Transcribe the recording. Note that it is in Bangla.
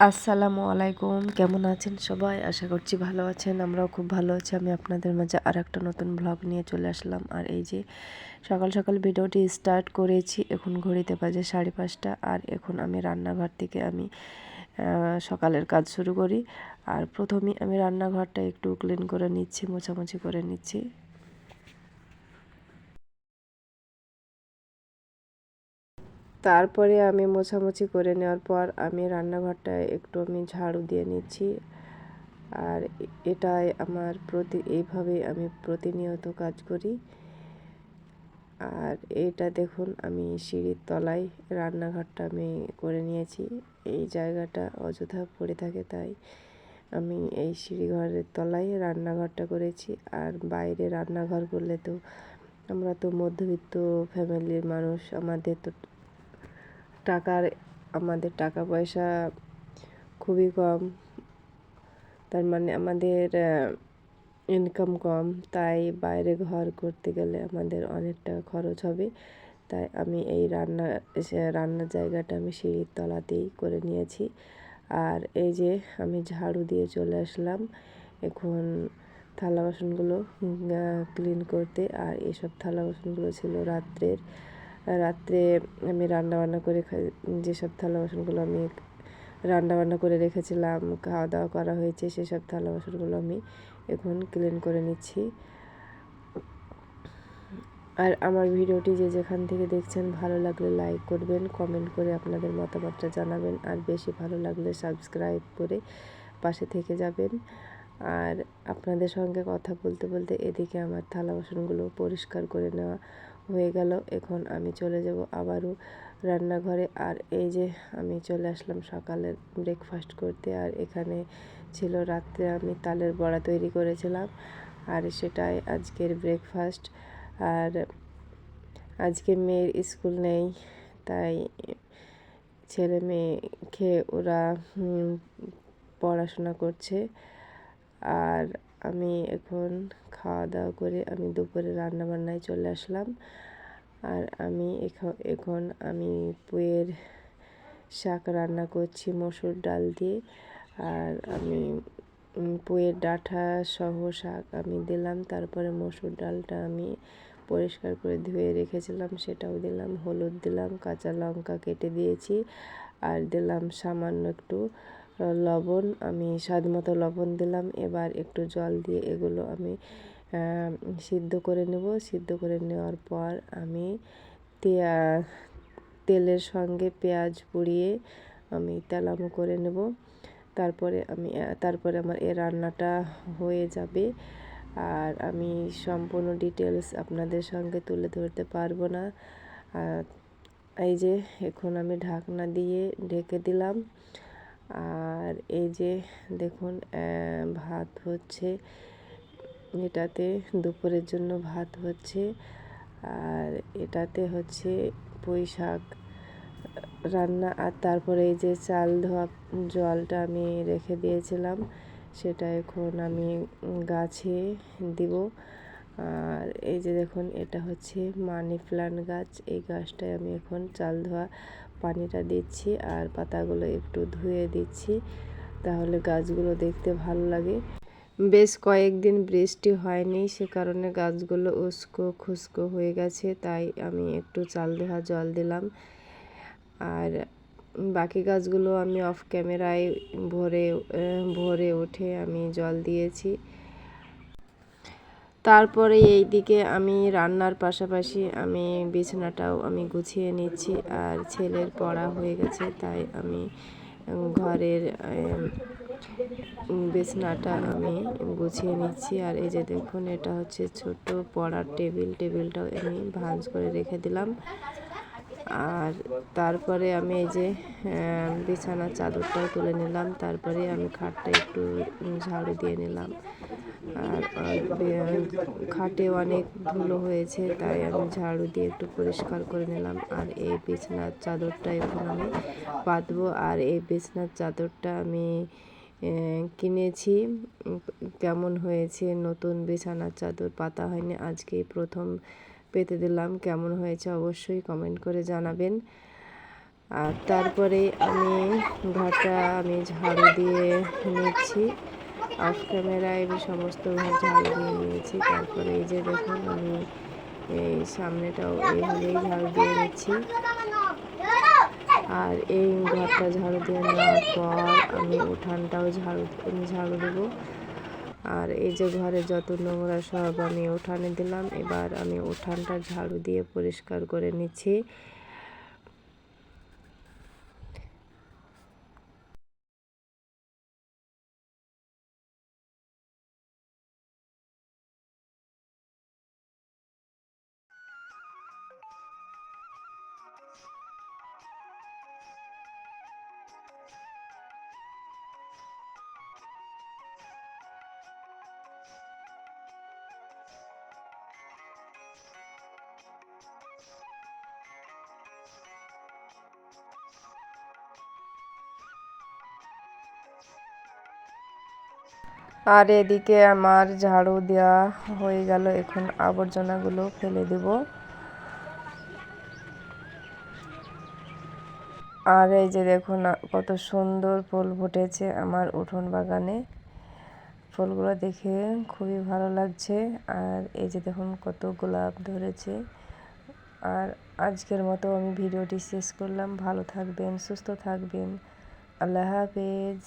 আসসালামু আলাইকুম, কেমন আছেন সবাই? আশা করছি ভালো আছেন। আমরাও খুব ভালো আছি। আমি আপনাদের মাঝে আর একটা নতুন ব্লগ নিয়ে চলে আসলাম। আর এই যে সকাল সকাল ভিডিওটি স্টার্ট করেছি। এখন ঘড়িতে বাজে 5:30। আর এখন আমি রান্নাঘর থেকে আমি সকালের কাজ শুরু করি। আর প্রথমেই আমি রান্নাঘরটা একটু ক্লিন করে নিচ্ছি, মোছামুছি করে নিচ্ছি। তারপরে আমি মোছামুছি করে নেওয়ার পর আমি রান্নাঘরটায় একটু আমি ঝাড়ু দিয়ে নিচ্ছি। আর এটাই আমার এইভাবে আমি প্রতিনিয়ত কাজ করি। আর এটা দেখুন, আমি সিঁড়ির তলায় রান্নাঘরটা আমি করে নিয়েছি। এই জায়গাটা অযথা পড়ে থাকে, তাই আমি এই সিঁড়িঘরের তলায় রান্নাঘরটা করেছি। আর বাইরে রান্নাঘর করলে তো আমরা তো মধ্যবিত্ত ফ্যামিলির মানুষ, আমাদের টাকা পয়সা খুবই কম। তার মানে আমাদের ইনকাম কম, তাই বাইরে ঘর করতে গেলে আমাদের অনেক টাকা খরচ হবে। তাই আমি এই রান্নার জায়গাটা আমি সিঁড়ির তলাতেই করে নিয়েছি। আর এই যে আমি ঝাড়ু দিয়ে চলে আসলাম এখন থালা বাসনগুলো ক্লিন করতে। আর এসব থালা বাসনগুলো ছিল রাত্রে আমি রান্নাবান্না করে যেসব থালা বাসনগুলো আমি রান্নাবান্না করে রেখেছিলাম, খাওয়া দাওয়া করা হয়েছে, সেসব থালা বাসনগুলো আমি এখন ক্লিন করে নিচ্ছি। আর আমার ভিডিওটি যে যেখান থেকে দেখছেন, ভালো লাগলে লাইক করবেন, কমেন্ট করে আপনাদের মতামতটা জানাবেন। আর বেশি ভালো লাগলে সাবস্ক্রাইব করে পাশে থেকে যাবেন। আর আপনাদের সঙ্গে কথা বলতে বলতে এদিকে আমার থালা বাসনগুলো পরিষ্কার করে নেওয়া হয়ে গেল। এখন আমি চলে যাব আবারও রান্নাঘরে। আর এই যে আমি চলে আসলাম সকালের ব্রেকফাস্ট করতে। আর এখানে ছিল রাত্রে আমি তালের বড়া তৈরি করেছিলাম, আর সেটাই আজকের ব্রেকফাস্ট। আর আজকে মেয়ের স্কুল নেই, তাই ছেলে মেয়ে খেয়ে ওরা পড়াশোনা করছে। আর আমি এখন খাওয়া দাওয়া করে আমি দুপুরে রান্নাবান্নায় চলে আসলাম। আর আমি এখন আমি পুঁইয়ের শাক রান্না করছি মসুর ডাল দিয়ে। আর আমি পুঁইয়ের ডাঁটা সহ শাক আমি দিলাম, তারপরে মসুর ডালটা আমি পরিষ্কার করে ধুয়ে রেখেছিলাম সেটাও দিলাম, হলুদ দিলাম, কাঁচা লঙ্কা কেটে দিয়েছি, আর দিলাম সামান্য একটু লবণ, আমি স্বাদ মতো লবণ দিলাম। এবার একটু জল দিয়ে এগুলো আমি সিদ্ধ করে নেব। সিদ্ধ করে নেওয়ার পর আমি তেলের সঙ্গে পেঁয়াজ পুড়িয়ে আমি তেলামো করে নেব। তারপরে আমার এই রান্নাটা হয়ে যাবে। আর আমি সম্পূর্ণ ডিটেলস আপনাদের সঙ্গে তুলে ধরতে পারবো না। এই যে এখন আমি ঢাকনা দিয়ে ঢেকে দিলাম। আর এই যে দেখুন ভাত হচ্ছে, এটাতে দুপুরের জন্য ভাত হচ্ছে। আর এটাতে হচ্ছে পুঁই শাক রান্না। আর তারপরে এই যে চাল ধোয়া জলটা আমি রেখে দিয়েছিলাম, সেটা এখন আমি গাছে দিব। আর এই যে দেখুন, এটা হচ্ছে মানি প্ল্যান্ট গাছ। এই গাছটায় আমি এখন চাল ধোয়া পানিটা দিচ্ছি আর পাতাগুলো একটু ধুয়ে দিচ্ছি, তাহলে গাছগুলো দেখতে ভালো লাগে। বেশ কয়েকদিন বৃষ্টি হয়নি, সে কারণে গাছগুলো উস্কো খুস্কো হয়ে গেছে, তাই আমি একটু চাল ধোয়া জল দিলাম। আর বাকি গাছগুলো আমি অফ ক্যামেরায় ভরে উঠে আমি জল দিয়েছি। তারপরে এই দিকে আমি রান্নার পাশাপাশি আমি বিছানাটাও আমি গুছিয়ে নিচ্ছি। আর ছেলের পড়া হয়ে গেছে, তাই আমি ঘরের বিছানাটা আমি গুছিয়ে নিচ্ছি। আর এই যে দেখুন, এটা হচ্ছে ছোট পড়ার টেবিলটাও আমি ভাঁজ করে রেখে দিলাম। আর তারপরে আমি এই যে বিছানার চাদরটাও তুলে নিলাম। তারপরে আমি খাটটা একটু ঝাড়ু দিয়ে নিলাম। আর খাটে অনেক ধুলো হয়েছে, তাই আমি ঝাড়ু দিয়ে একটু পরিষ্কার করে নিলাম। আর এই বিছানার চাদরটা এখন আমি পাতবো। আর এই বিছানার চাদরটা আমি কিনেছি। কেমন হয়েছে, নতুন বিছানার চাদর পাতা হয়নি, আজকেই প্রথম পেতে দিলাম। কেমন হয়েছে অবশ্যই কমেন্ট করে জানাবেন। আর তারপরে আমি ঘরটা ঝাড়ু দিয়ে নিচ্ছি। অফ ক্যামেরায় আমি সমস্ত ঘর ঝাড়ু দিয়ে নিয়েছি। তারপরে এই যে দেখুন আমি এই সামনেটাও এইভাবেই ঝাড়ু দিয়ে নিচ্ছি। আর এই ঘরটা ঝাড়ু দিয়ে নেওয়ার পর আমি উঠানটাও ঝাড়ু দেবো। আর এই যে ঘরে যত নোংরা সব আমি উঠানে দিলাম। এবার আমি উঠানটা ঝাড়ু দিয়ে পরিষ্কার করে নিচ্ছি। আর এদিকে আমার ঝাড়ু দেওয়া হয়ে গেল। এখন আবর্জনাগুলো ফেলে দেব। আর এই যে দেখুন কত সুন্দর ফুল ফুটেছে আমার উঠোন বাগানে। ফুলগুলো দেখে খুবই ভালো লাগছে। আর এই যে দেখুন কত গোলাপ ধরেছে। আর আজকের মতো আমি ভিডিওটি শেষ করলাম। ভালো থাকবেন, সুস্থ থাকবেন। আল্লাহ হাফেজ।